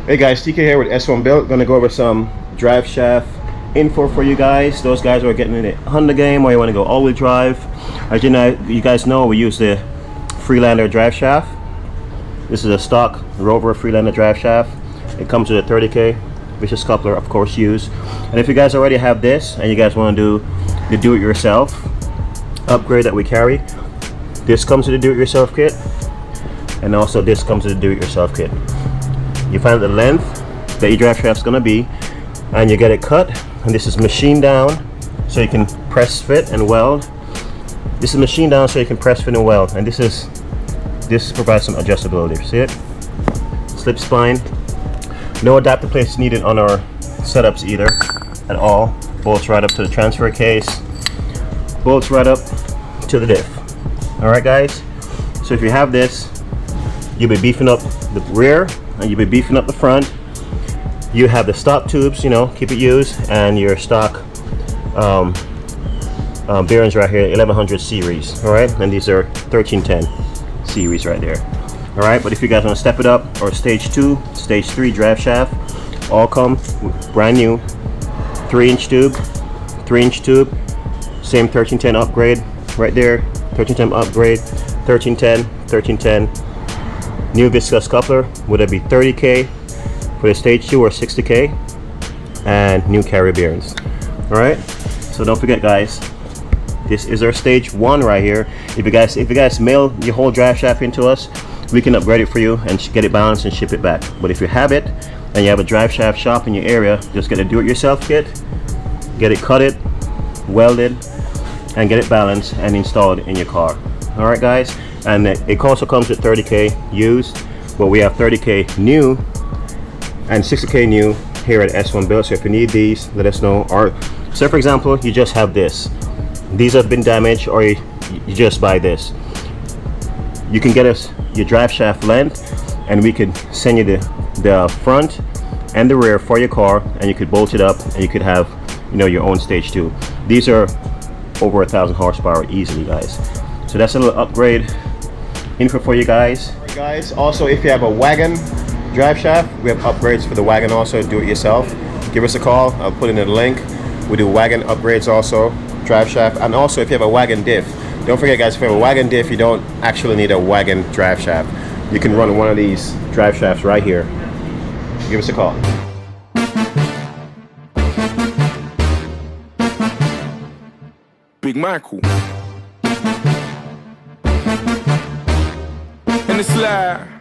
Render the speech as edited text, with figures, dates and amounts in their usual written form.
Hey guys, TK here with S1 Built. Gonna go over some drive shaft info for you guys. Those guys who are getting in the Honda game or you want to go all-wheel drive. As you guys know, we use the Freelander drive shaft. This is a stock Rover Freelander drive shaft. It comes with a 30K vicious coupler, of course, used. And if you guys already have this and you guys want to do the do-it-yourself upgrade that we carry, this comes with the do-it-yourself kit, and also this comes with the do-it-yourself kit. You find the length that your drive shaft is going to be, and you get it cut, and this is machined down so you can press fit and weld. This is machined down so you can press fit and weld, and this provides some adjustability. See it? Slip spine. No adapter plates needed on our setups either at all. Bolts right up to the transfer case, bolts right up to the diff. Alright guys, so if you have this, you'll be beefing up the rear and you'll be beefing up the front. You have the stock tubes, you know, keep it used, and your stock bearings right here, 1100 series. Alright, and these are 1310 series right there. Alright, but if you guys want to step it up, or stage 2, stage 3 drive shaft, all come brand new 3-inch tube, same 1310 upgrade right there, 1310 upgrade, 1310, new viscous coupler, would it be 30K for the stage 2 or 60K, and new carrier bearings. Alright, so don't forget guys, this is our stage 1 right here. If you guys mail your whole drive shaft into us, we can upgrade it for you and get it balanced and ship it back. But if you have it and you have a drive shaft shop in your area, just get a do-it-yourself kit, get it cutted, welded, and get it balanced and installed in your car. Alright guys, and it also comes with 30K used, but we have 30K new and 60K new here at S1 Built. So if you need these, let us know. Or so for example, you just have this, these have been damaged, or you just buy this, you can get us your drive shaft length and we could send you the front and the rear for your car, and you could bolt it up and you could have, you know, your own stage 2. These are over 1,000 horsepower easily guys. So that's a little upgrade info for you guys. Also, if you have a wagon drive shaft, we have upgrades for the wagon also. Do it yourself, give us a call, I'll put in a link. We do wagon upgrades also, drive shaft, and also if you have a wagon diff, don't forget guys, if you have a wagon diff, you don't actually need a wagon drive shaft. You can run one of these drive shafts right here. Give us a call. Big Michael in the slide.